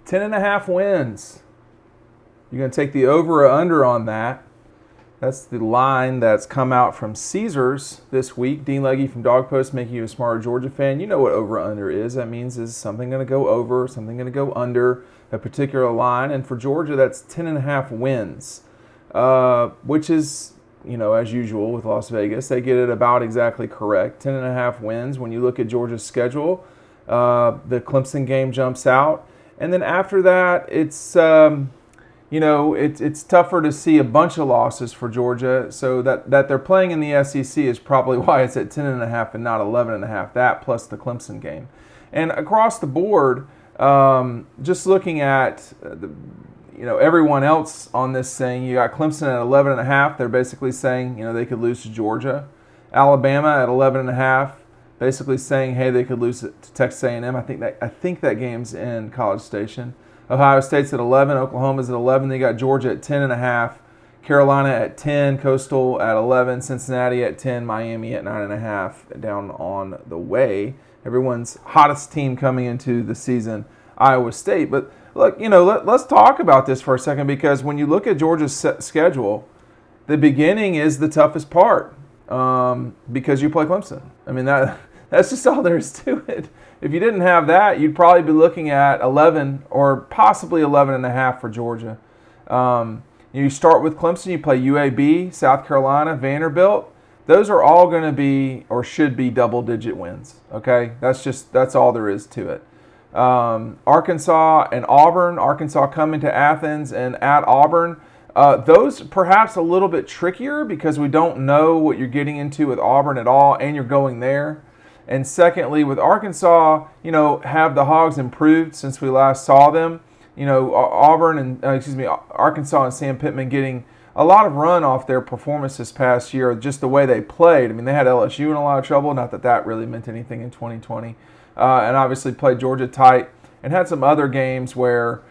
10.5 wins. You're going to take the over or under on that. That's the line that's come out from Caesars this week. Dean Legge from Dog Post, making you a smarter Georgia fan. You know what over under is. That means is something going to go over, something going to go under a particular line. And for Georgia, that's 10.5 wins, which is, as usual with Las Vegas, they get it about exactly correct. 10.5 wins. When you look at Georgia's schedule, the Clemson game jumps out. And then after that, it's it's tougher to see a bunch of losses for Georgia. So that they're playing in the SEC is probably why it's at 10.5 and not 11.5. That plus the Clemson game. And across the board, just looking at everyone else on this thing, you got Clemson at 11.5. They're basically saying they could lose to Georgia. Alabama at 11.5, basically saying hey they could lose to Texas A&M. I think that game's in College Station. Ohio State's at 11, Oklahoma's at 11. They got Georgia at 10.5, Carolina at 10, Coastal at 11, Cincinnati at 10, Miami at 9.5 down on the way. Everyone's hottest team coming into the season, Iowa State. But look, let's talk about this for a second, because when you look at Georgia's schedule, the beginning is the toughest part because you play Clemson. I mean, that's just all there is to it. If you didn't have that, you'd probably be looking at 11 or possibly 11.5 for Georgia. You start with Clemson, you play UAB, South Carolina, Vanderbilt. Those are all going to be or should be double-digit wins. Okay, that's all there is to it. Arkansas and Auburn. Arkansas coming to Athens and at Auburn. Those perhaps a little bit trickier because we don't know what you're getting into with Auburn at all, and you're going there. And secondly, with Arkansas, have the Hogs improved since we last saw them? Arkansas and Sam Pittman getting a lot of run off their performance this past year, just the way they played. I mean, they had LSU in a lot of trouble. Not that really meant anything in 2020. And obviously played Georgia tight and had some other games where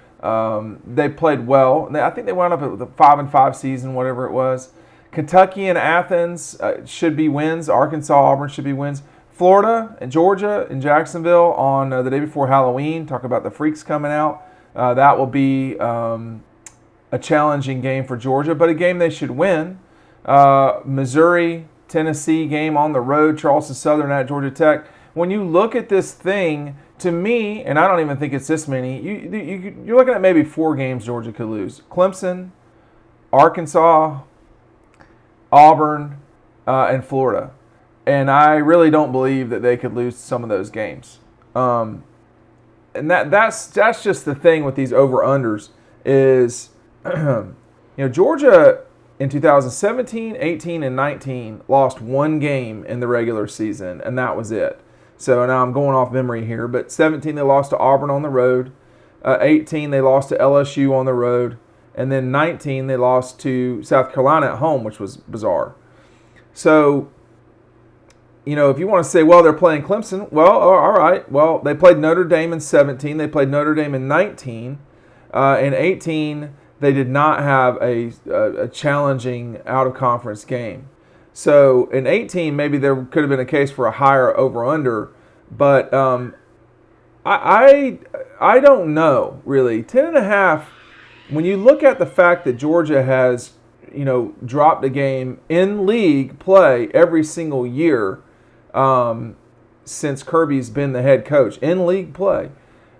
they played well. I think they wound up with a 5-5 season, whatever it was. Kentucky and Athens should be wins. Arkansas, Auburn should be wins. Florida and Georgia and Jacksonville on the day before Halloween. Talk about the freaks coming out. That will be a challenging game for Georgia, but a game they should win. Missouri, Tennessee game on the road. Charleston Southern at Georgia Tech. When you look at this thing, to me, and I don't even think it's this many, you're looking at maybe 4 games Georgia could lose. Clemson, Arkansas, Auburn, and Florida. And I really don't believe that they could lose some of those games. And that's just the thing with these over-unders is, Georgia in 2017, 18, and 19 lost 1 game in the regular season, and that was it. So now I'm going off memory here, but 17 they lost to Auburn on the road. 18 they lost to LSU on the road. And then 19 they lost to South Carolina at home, which was bizarre. So, if you want to say, well, they're playing Clemson, well, all right. Well, they played Notre Dame in 17. They played Notre Dame in 19. In 18, they did not have a challenging out-of-conference game. So in 18, maybe there could have been a case for a higher over-under. But I don't know, really. 10.5, when you look at the fact that Georgia has, dropped a game in league play every single year, since Kirby's been the head coach in league play,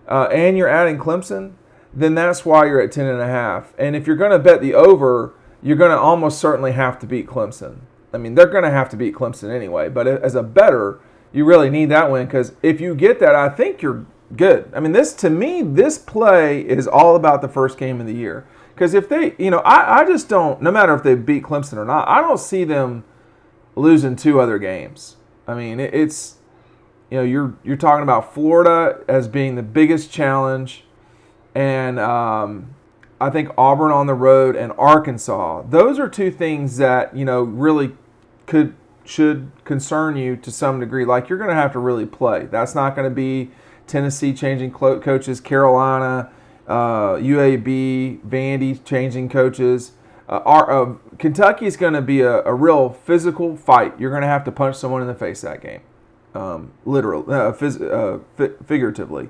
and you're adding Clemson, then that's why you're at 10.5. And if you're going to bet the over, you're going to almost certainly have to beat Clemson. I mean, they're going to have to beat Clemson anyway. But as a bettor, you really need that win, because if you get that, I think you're good. I mean, to me, this play is all about the first game of the year. Because if they, I just don't, no matter if they beat Clemson or not, I don't see them losing 2 other games. I mean, it's, you're talking about Florida as being the biggest challenge, and I think Auburn on the road and Arkansas. Those are 2 things that, really should concern you to some degree. Like, you're going to have to really play. That's not going to be Tennessee changing coaches, Carolina, UAB, Vandy changing coaches. Kentucky's going to be a real physical fight. You're going to have to punch someone in the face that game, literally, figuratively.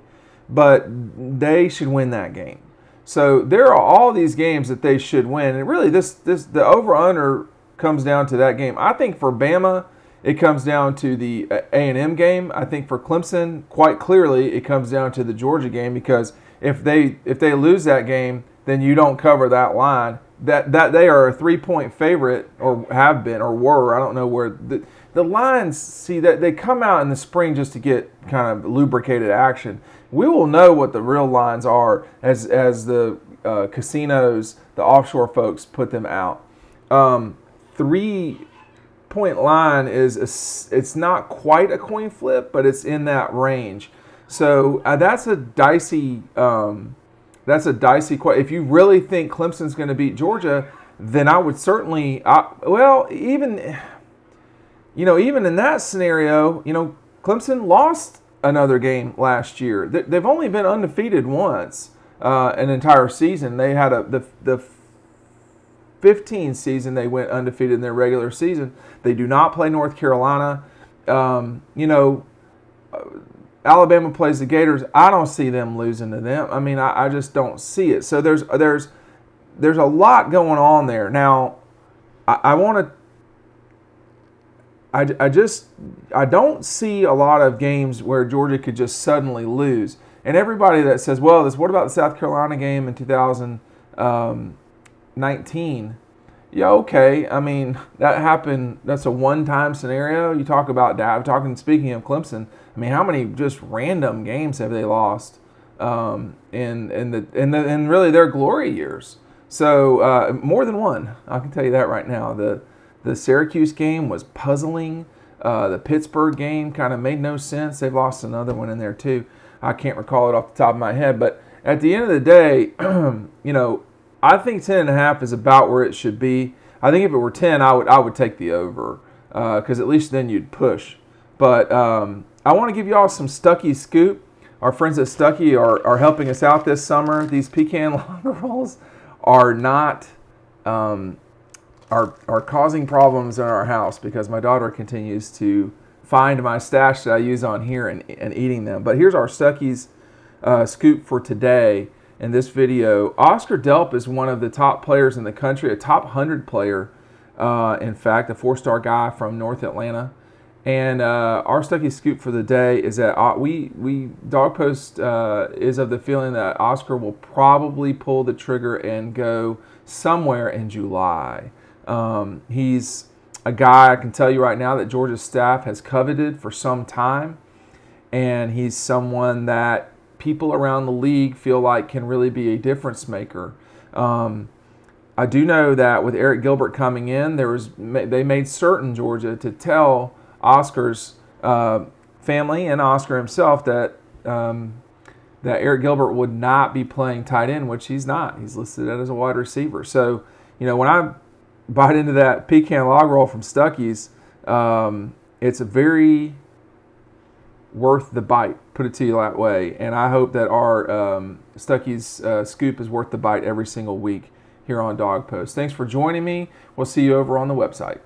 but they should win that game. So there are all these games that they should win, and really the over/under comes down to that game. I think for Bama, it comes down to the A&M game. I think for Clemson, quite clearly, it comes down to the Georgia game, because if they lose that game, then you don't cover that line. That they are a 3-point favorite, or have been, or were. I don't know where the lines. See, that they come out in the spring just to get kind of lubricated action. We will know what the real lines are as the casinos, the offshore folks put them out. 3-point line it's not quite a coin flip, but it's in that range. So that's a dicey. That's a dicey question. If you really think Clemson's going to beat Georgia, then I would certainly. Even in that scenario, Clemson lost another game last year. They've only been undefeated once an entire season. They had the 15 season they went undefeated in their regular season. They do not play North Carolina. Alabama plays the Gators. I don't see them losing to them. I mean, I just don't see it. So there's a lot going on there. Now, I want to. I don't see a lot of games where Georgia could just suddenly lose. And everybody that says, well, what about the South Carolina game in 2019? Yeah, okay. I mean, that happened. That's a one-time scenario. You talk about that. Speaking of Clemson, I mean, how many just random games have they lost in really their glory years? So more than one. I can tell you that right now. The Syracuse game was puzzling. The Pittsburgh game kind of made no sense. They've lost another one in there too. I can't recall it off the top of my head. But at the end of the day, I think 10.5 is about where it should be. I think if it were 10, I would take the over, because at least then you'd push. But I want to give you all some Stuckey scoop. Our friends at Stuckey are helping us out this summer. These pecan log rolls are not are causing problems in our house, because my daughter continues to find my stash that I use on here and eating them. But here's our Stuckey's scoop for today. In this video, Oscar Delp is one of the top players in the country, a top 100 player, in fact, a 4-star guy from North Atlanta. And our Stuckey scoop for the day is that Dog Post is of the feeling that Oscar will probably pull the trigger and go somewhere in July. He's a guy, I can tell you right now, that Georgia's staff has coveted for some time, and he's someone that people around the league feel like can really be a difference maker. I do know that with Eric Gilbert coming in, they made certain, Georgia, to tell Oscar's family and Oscar himself that Eric Gilbert would not be playing tight end, which he's not. He's listed as a wide receiver. So, when I bite into that pecan log roll from Stuckey's, it's a very worth the bite, put it to you that way. And I hope that our Stuckey's scoop is worth the bite every single week here on Dog Post. Thanks for joining me. We'll see you over on the website.